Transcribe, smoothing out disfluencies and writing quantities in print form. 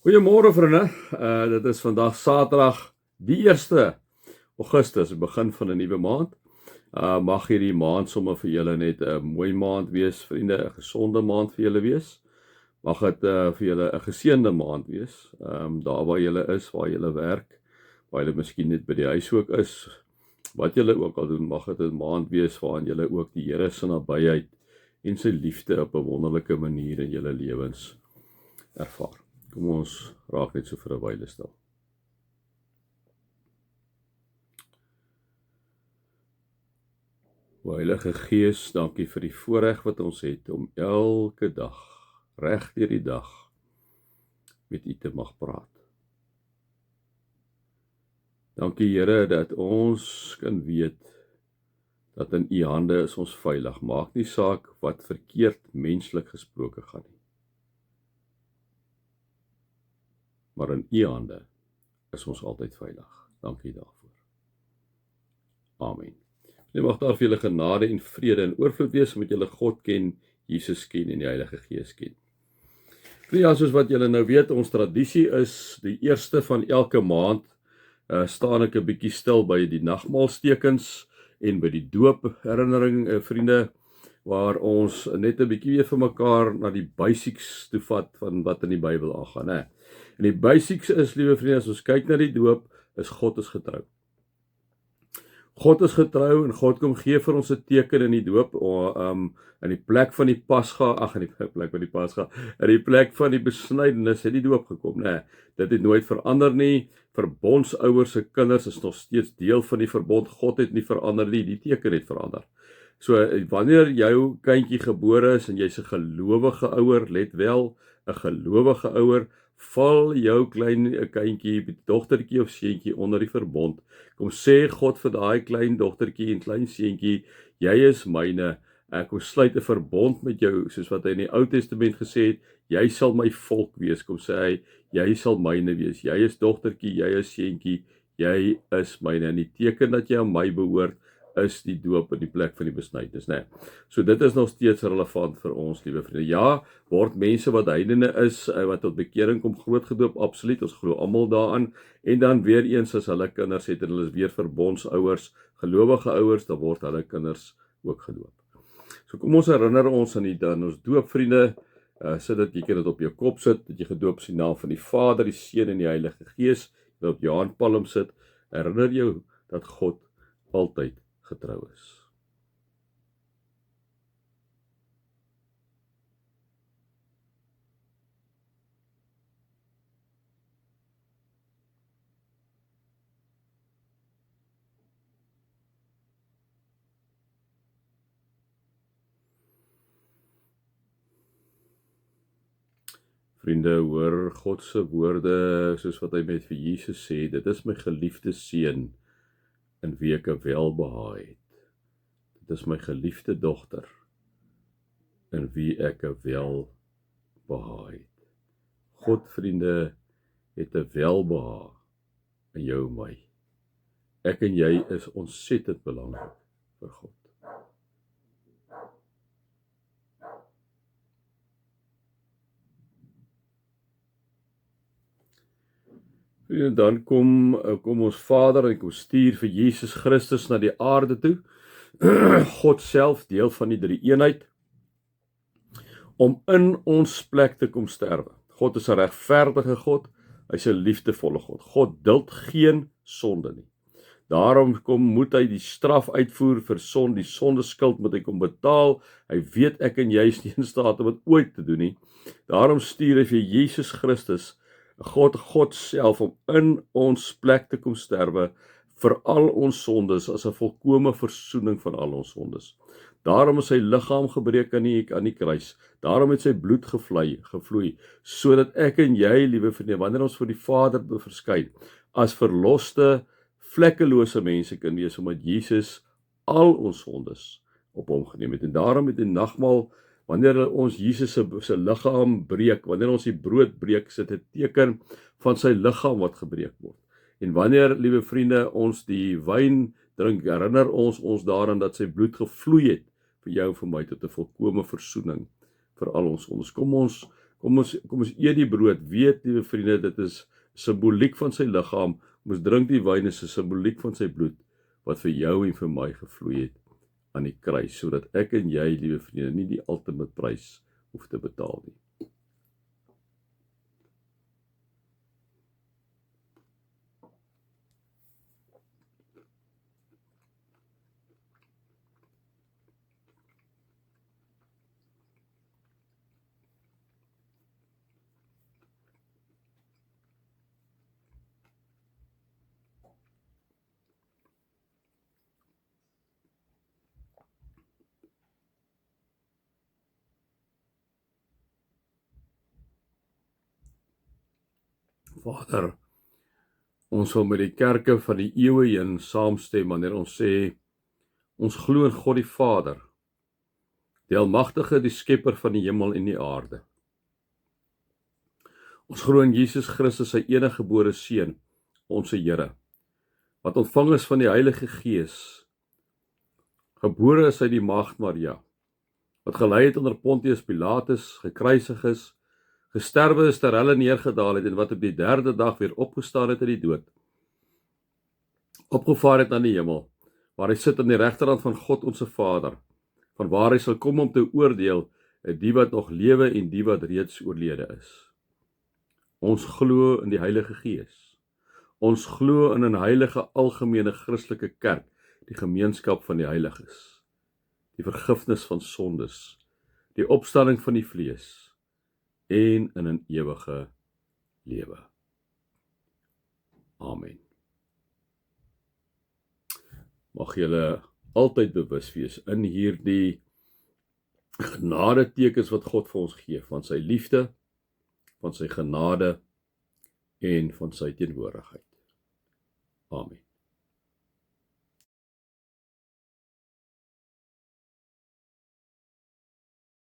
Goeiemôre vriende, dit is vandag Saterdag die 1 Augustus, die begin van 'n nuwe maand. Mag hierdie maand sommer vir julle net 'n mooi maand wees, vriende, 'n gesonde maand vir julle wees. Mag dit vir julle 'n geseënde maand wees. Daar waar julle is, waar julle werk, waar julle miskien net by die huis ook is, wat julle ook al doen, mag dit 'n maand wees waarin julle ook die Here se nabyheid en sy liefde op 'n wonderlike manier in julle lewens ervaar. Kom ons raak net so vir 'n wyle stil. O Heilige Gees, dankie vir die voorreg wat ons het om elke dag, reg deur die dag, met U te mag praat. Dankie Here dat ons kan weet dat in U hande is ons veilig. Maak nie saak wat verkeerd menslik gesproke gaan nie. Maar in U hande is ons altyd veilig. Dankie daarvoor. Amen. Nou mag daar vir julle genade en vrede en oorvloed wees met julle God ken, Jesus ken en die Heilige Gees ken. Ja, soos wat julle nou weet, ons tradisie is die 1ste van elke maand staan ek 'n bietjie stil by die nagmaalstekens en by die doop herinnering, vriende, waar ons net 'n bietjie weer vir mekaar na die basics toe vat van wat in die Bybel aangaan, hè. En die basics is, liewe vriende, as ons kyk na die doop, is God is getrou. God is getrou en God kom gee vir ons 'n teken in die doop, in die plek van die Pasga, in die plek van die besnydenis het die doop gekom, né? Dit het nooit verander nie. Verbondsouers se kinders is nog steeds deel van die verbond. God het nie verander nie, die teken het verander. So wanneer jou kindjie gebore is en jy's 'n gelowige ouer, let wel, 'n gelowige ouer, val jou klein kindjie, dogtertjie of seentjie onder die verbond. Kom sê God vir daai klein dogtertjie en klein seentjie, jy is myne. Ek kom sluit 'n verbond met jou, soos wat hy in die Ou Testament gesê het, jy sal my volk wees. Kom sê hy, jy sal myne wees. Jy is dogtertjie, jy is seentjie, jy is myne. En die teken dat jy aan my behoort is die doop in die plek van die besnydenis, né? So dit is nog steeds relevant vir ons, liewe vriende. Ja, word mense wat heidene is, wat tot bekering kom groot gedoop, absoluut, ons glo almal daaraan. En dan weer eens as hulle kinders het en hulle is weer verbondsouers, gelowige ouers, dan word hulle kinders ook gedoop. So kom ons herinner ons aan ons doop, vriende, sit dat jy kan dit op jou kop sit, dat jy gedoop is in die naam van die Vader, die Seun en die Heilige Gees, dat op jou handpalm sit, herinner jou dat God altyd getrou is. Vriende, hoor God se woorde soos wat hy met vir Jesus sê, dit is my geliefde seun in wie ek welbehae het. Dit is my geliefde dogter in wie ek welbehae het. God, vriende, het 'n welbehae in jou en my. Ek en jy is ontsettend belangrik vir God. En dan kom ons Vader en kom stuur vir Jesus Christus na die aarde toe, God self, deel van die drie eenheid, om in ons plek te kom sterwe. God is 'n regverdige God, hy's 'n liefdevolle God. God duld geen sonde nie. Daarom moet hy die straf uitvoer vir sonde, die sondeskuld moet hy kom betaal. Hy weet ek en jy is nie in staat om dit ooit te doen nie. Daarom stuur hy vir Jesus Christus, God self, om in ons plek te kom sterwe vir al ons sondes as 'n volkomme versoening van al ons sondes. Daarom is sy liggaam gebreek aan die kruis. Daarom het sy bloed gevloei, sodat ek en jy, liewe vriende, wanneer ons voor die Vader verskyn, as verloste, vlekkelose mense kan wees, omdat Jesus al ons sondes op hom geneem het. En daarom met die nagmaal, wanneer ons Jesus se liggaam breek, wanneer ons die brood breek, is dit 'n teken van sy liggaam wat gebreek word. En wanneer, liewe vriende, ons die wyn drink, herinner ons daaraan dat sy bloed gevloei het vir jou en vir my tot 'n volkomme versoening vir al ons sondes. Kom Kom ons eet die brood, weet, liewe vriende, dit is simboliek van sy liggaam. Kom ons drink die wyn, is 'n simboliek van sy bloed, wat vir jou en vir my gevloei het aan die kruis, sodat ek en jy, liewe vriende, nie die ultimate prys hoef te betaal nie. Vader, ons wil met die kerke van die eeue heen saamstem wanneer ons sê, ons glo in God die Vader, die Almagtige, die Skepper van die hemel en die aarde. Ons glo in Jesus Christus, sy eniggebore Seun, ons Here, wat ontvang is van die Heilige Gees, gebore is uit die Maagd Maria, wat gelei het onder Pontius Pilatus, gekruisig is, gesterwe is, ter helle neergedaal het en wat op die 3de dag weer opgestaan het uit die dood, opgevaar het aan die hemel, waar hy sit aan die regterhand van God ons Vader, van waar hy sal kom om te oordeel die wat nog lewe en die wat reeds oorlede is. Ons glo in die Heilige Gees. Ons glo in 'n heilige algemene Christelike kerk, die gemeenskap van die heiliges, die vergifnis van sondes, die opstanding van die vlees en in 'n ewige lewe. Amen. Mag julle altyd bewus wees in hierdie genadetekens wat God vir ons gee, van sy liefde, van sy genade en van sy teenwoordigheid. Amen.